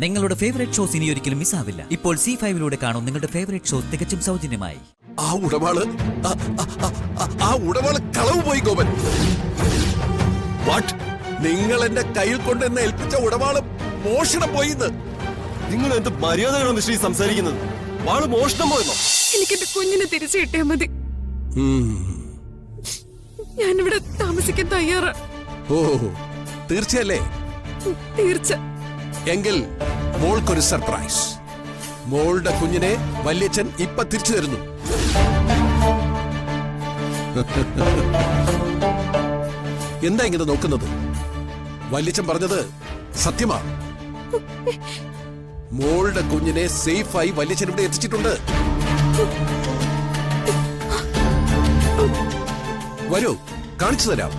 നിങ്ങളുടെ favourite shows ഇനി ഒരിക്കലും മിസ്സാവില്ല. ഇപ്പോൾ C5 കാണും നിങ്ങളുടെ ഫേവറേറ്റ് ഷോസ് തികച്ചും സൗജന്യമായി. ആ ഉടവാള് കളവ് പോയി ഗോപൻ. വാട്ട്? നിങ്ങൾ എന്റെ കയ്യിൽ കൊണ്ടെന്ന് ഏൽപ്പിച്ച ഉടവാള് മോഷണം പോയിന്ന്. നിങ്ങൾ എന്ത് മര്യാദകളാണ് മിസ്റ്റർ സംസാരിക്കുന്നത്? വാള് മോഷണം പോയെന്നോ? എനിക്ക് എന്റെ കുഞ്ഞിനെ തിരിച്ചു കിട്ടിയാൽ മതി. ഞാനിവിടെ താമസിക്കാൻ തയ്യാറാ. ഓ, തീർച്ചയല്ലേ? തീർച്ച. എങ്കിൽ മോൾക്കൊരു സർപ്രൈസ്. മോളുടെ കുഞ്ഞിനെ വല്യച്ഛൻ ഇപ്പൊ തിരിച്ചു തരുന്നു. എന്താ ഇങ്ങനെ നോക്കുന്നത്? വല്യച്ഛൻ പറഞ്ഞത് സത്യമാ. മോളുടെ കുഞ്ഞിനെ സേഫായി വല്യച്ഛൻ ഇവിടെ എത്തിച്ചിട്ടുണ്ട്. വരൂ, കാണിച്ചു തരാം.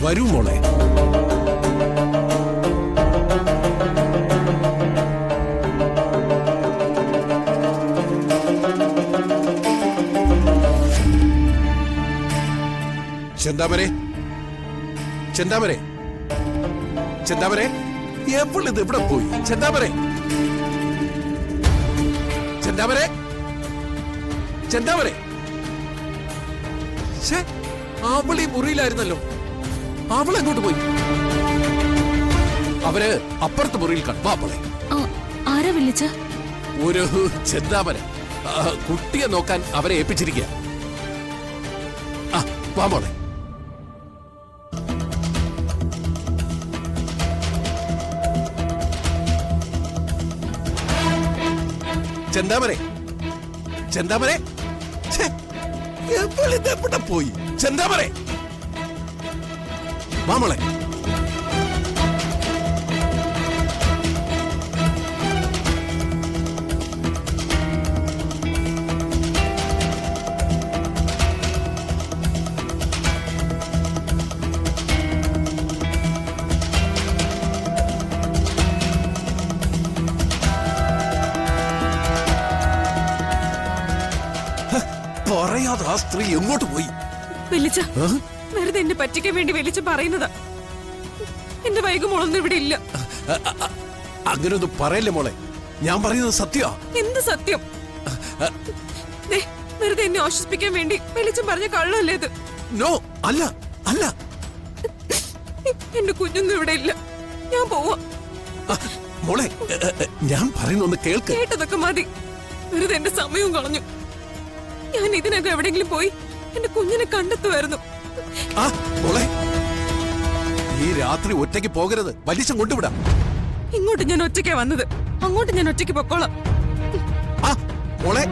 വരൂ മോളെ. ചെന്താമരെ, ചെന്താമരെ, ചെന്താമരെ, എപ്പോഴിത് എവിടെ പോയി? ചെന്താമരെ, ചെന്താമരെ, ചെന്താമരെ. അവളീ മുറിയിലായിരുന്നല്ലോ. അവളെങ്ങോട്ട് പോയി? അവര് അപ്പുറത്ത് മുറിയിൽ കണ്ടു. അവളെ ആരാ വിളിച്ച? ഒരു ചെന്താമര കുട്ടിയെ നോക്കാൻ അവരെ ഏൽപ്പിച്ചിരിക്കുക. വാ മോളെ. ചെന്താമരെ, ചെന്താമരെ, എവിടെ പോയി? ചെന്താമരെ, മാമളെ. പറയാതെ ആ സ്ത്രീ എങ്ങോട്ട് പോയി? വെളിച്ച വെറുതെ എന്നെ പറ്റിക്കാൻ വേണ്ടി വെളിച്ച പറയുന്നതാ. എന്റെ വൈകുമോളൊന്നും ഇവിടെ ഇല്ല. അങ്ങനൊന്നും പറയല്ലേ മോളെ. ഞാൻ പറയുന്നത് സത്യ. എന്ത് സത്യം? വെറുതെ എന്നെ ആശ്വസിപ്പിക്കാൻ വേണ്ടി വെളിച്ചം പറഞ്ഞ കള്ളല്ലേ ഇത്? നോ, അല്ല, അല്ല. എന്റെ കുഞ്ഞൊന്നും ഇവിടെ ഇല്ല. ഞാൻ പോവാ. മോളെ, ഞാൻ പറയുന്നൊന്ന് കേൾക്ക്. കേട്ടതൊക്കെ മതി. വെറുതെ എന്റെ സമയവും കളഞ്ഞു. ഞാൻ ഇതിനകം എവിടെങ്കിലും പോയി എന്റെ കുഞ്ഞിനെ കണ്ടെത്തുമായിരുന്നു. മോളെ, ഈ രാത്രി ഒറ്റയ്ക്ക് പോകരുത്. വലിച്ചം കൊണ്ടുവിടാം. ഇങ്ങോട്ട് ഞാൻ ഒറ്റയ്ക്കാ വന്നത്. അങ്ങോട്ട് ഞാൻ ഒറ്റയ്ക്ക് പൊക്കോളാം. മോളെ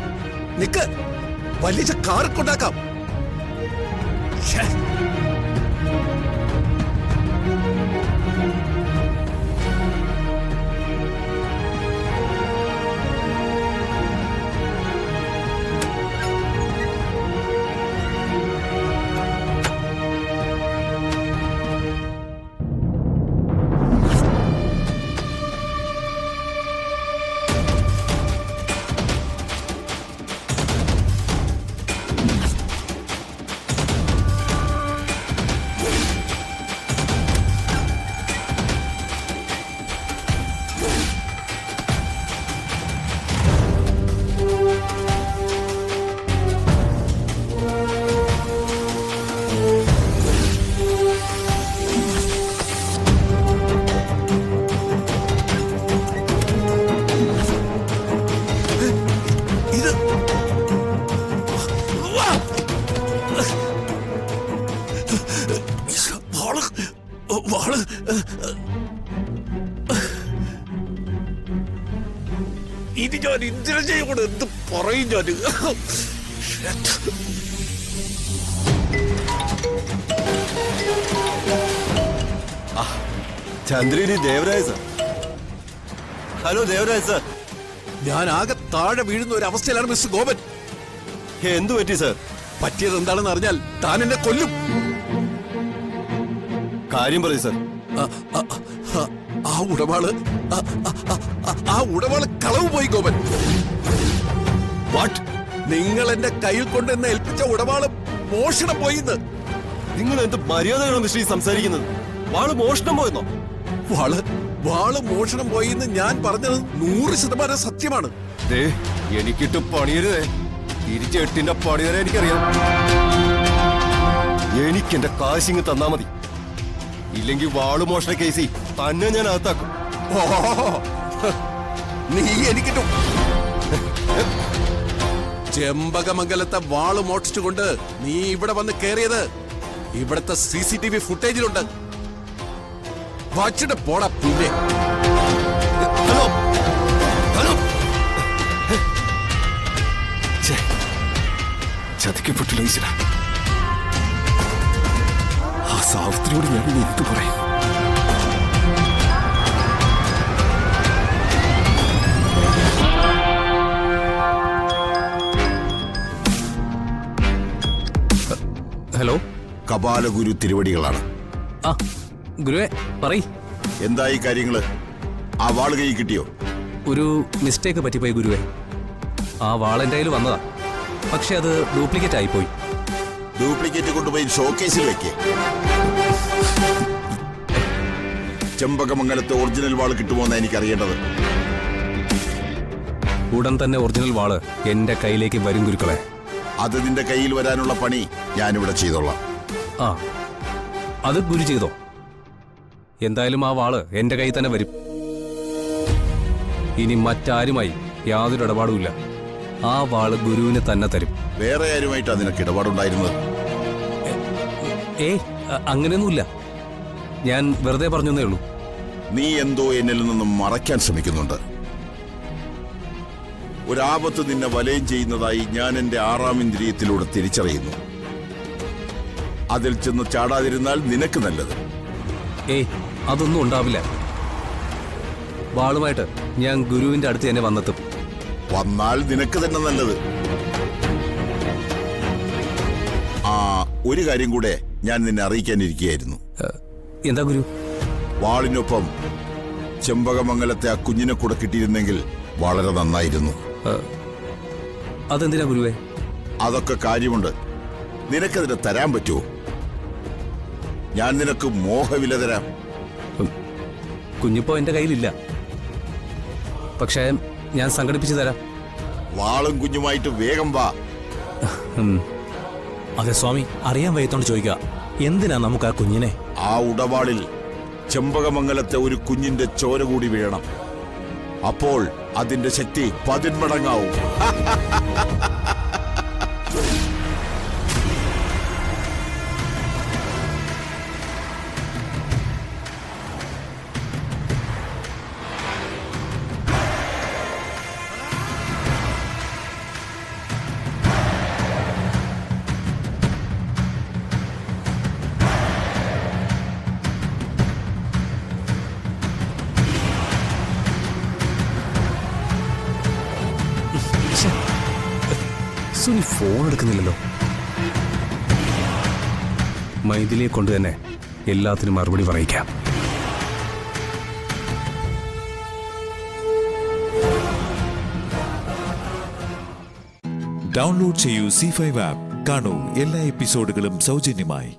നിക്ക്. വലിച്ച കാർ കൊണ്ടാക്കാം. ഇനി ഞാൻ ഇന്ദ്രജയോട് എന്ത് പറയും? ഞാൻ Chandreri Devaraj sir. Hello Devaraj sir. ഞാൻ ആകെ താഴെ വീഴുന്ന ഒരു അവസ്ഥയിലാണ് മിസ്റ്റർ ഗോപൻ. എന്തു പറ്റി സർ? പറ്റിയത് എന്താണെന്ന് അറിഞ്ഞാൽ താൻ എന്നെ കൊല്ലും. കാര്യം പറയൂ സർ. ആ ഉടവാള് കളവ് പോയി ഗോപൻ. വാട്ട്? നിങ്ങൾ എന്റെ കയ്യിൽ കൊണ്ടെന്ന് ഏൽപ്പിച്ച ഉടവാള് മോഷണം പോയിന്ന്. നിങ്ങൾ എന്ത് മര്യാദകളാണ് മിസ്റ്റർ സംസാരിക്കുന്നത്? വാള് മോഷണം പോയെന്നോ? വാള് മോഷണം പോയിന്ന് ഞാൻ പറഞ്ഞത് 100% സത്യമാണ്. ദേ, എനിക്കിട്ട് പണിയരുതേ. തിരിച്ച് 8ന്റെ പണി തരാൻ എനിക്കറിയാം. എനിക്ക് എന്റെ കാശിങ് തന്നാ മതി. ഇല്ലെങ്കിൽ വാള് മോഷണ കേസി തന്നെ ഞാൻ അകത്താക്കും. ഓ, നീ എനിക്കിട്ടു. ചെമ്പകമംഗലത്തെ വാള് മോഷ്ടിച്ചുകൊണ്ട് നീ ഇവിടെ വന്ന് കയറിയത് ഇവിടത്തെ CCTV ഫുട്ടേജിലുണ്ട്. വച്ചിട്ട് പോടാ പിന്നെ. ഹലോ ഹലോ, ചതിക്കപ്പെട്ടില്ല ഈശ്വര. ആ സാവിത്രിയോട് ഞാൻ എന്ത് പറയും? ഹലോ, കപാലഗുരു തിരുവടികളാണ്. ആ ഗുരുവേ പറയ്. എന്തായി കാര്യങ്ങള്? ആ വാള് കൈ കിട്ടിയോ? ഒരു മിസ്റ്റേക്ക് പറ്റിപ്പോയി ഗുരുവേ. ആ വാളെൻ്റെ കയ്യിൽ വന്നതാ, പക്ഷെ അത് ഡ്യൂപ്ലിക്കേറ്റ് ആയിപ്പോയി. ഡ്യൂപ്ലിക്കേറ്റ് കൊണ്ടുപോയി ഷോക്കേസിൽ വെക്കേ. ചെമ്പകമംഗലത്തെ ഒറിജിനൽ വാള് കിട്ടുമോന്നാ എനിക്കറിയേണ്ടത്. ഉടൻ തന്നെ ഒറിജിനൽ വാള് എൻ്റെ കയ്യിലേക്ക് വരും ഗുരുക്കളെ. അത് നിന്റെ കയ്യിൽ വരാനുള്ള പണി ഞാനിവിടെ ചെയ്തോളാം. ആ, അത് ഗുരു ചെയ്തോ. എന്തായാലും ആ വാള് എൻ്റെ കയ്യിൽ തന്നെ വരും. ഇനി മറ്റാരുമായി യാതൊരു ഇടപാടുമില്ല. ആ വാള് ഗുരുവിന് തന്നെ തരും. വേറെ ആരുമായിട്ടാ നിനക്ക് ഇടപാടുണ്ടായിരുന്നത്? ഏയ്, അങ്ങനെയൊന്നുമില്ല. ഞാൻ വെറുതെ പറഞ്ഞേ ഉള്ളൂ. നീ എന്തോ എന്നിൽ നിന്നും മറയ്ക്കാൻ ശ്രമിക്കുന്നുണ്ട്. ഒരാപത്ത് നിന്നെ വലയം ചെയ്യുന്നതായി ഞാൻ എന്റെ 6ാം ഇന്ദ്രിയത്തിലൂടെ തിരിച്ചറിയുന്നു. അതിൽ ചെന്ന് ചാടാതിരുന്നാൽ നിനക്ക് നല്ലത്. ഏയ്, അതൊന്നും ഉണ്ടാവില്ല. വാളുമായിട്ട് ഞാൻ ഗുരുവിന്റെ അടുത്ത് തന്നെ വന്നെത്തും. വന്നാൽ നിനക്ക് തന്നെ നല്ലത്. ആ, ഒരു കാര്യം കൂടെ ഞാൻ നിന്നെ അറിയിക്കാനിരിക്കുകയായിരുന്നു. എന്താ ഗുരു? വാളിനൊപ്പം ചെമ്പകമംഗലത്തെ ആ കുഞ്ഞിനെ കൂടെ കിട്ടിയിരുന്നെങ്കിൽ വളരെ നന്നായിരുന്നു. അതെന്തിനാ ഗുരുവേ? അതൊക്കെ കാര്യമുണ്ട്. നിനക്കതിന് തരാൻ പറ്റുമോ? ഞാൻ നിനക്ക് മോഹവില തരാം. കുഞ്ഞിപ്പോ എന്റെ കയ്യിലില്ല, പക്ഷേ ഞാൻ സംഘടിപ്പിച്ചു തരാം. വാളും കുഞ്ഞുമായിട്ട് വേഗം വാ. അതെ സ്വാമി, അറിയാൻ വയ്യത്തോണ്ട് ചോദിക്കുക, എന്തിനാ നമുക്ക് ആ കുഞ്ഞിനെ? ആ ഉടവാളിൽ ചെമ്പകമംഗലത്തെ ഒരു കുഞ്ഞിന്റെ ചോര കൂടി വീഴണം. അപ്പോൾ അതിന്റെ ശക്തി 10 മടങ്ങാവും. സുനി ഫോൺ എടുക്കുന്നില്ലല്ലോ. മൈഥിലിയെ കൊണ്ട് തന്നെ എല്ലാത്തിനും മറുപടി പറയിക്കാം. ഡൗൺലോഡ് ചെയ്യൂ C5 ആപ്പ്. കാണൂ എല്ലാ എപ്പിസോഡുകളും സൗജന്യമായി.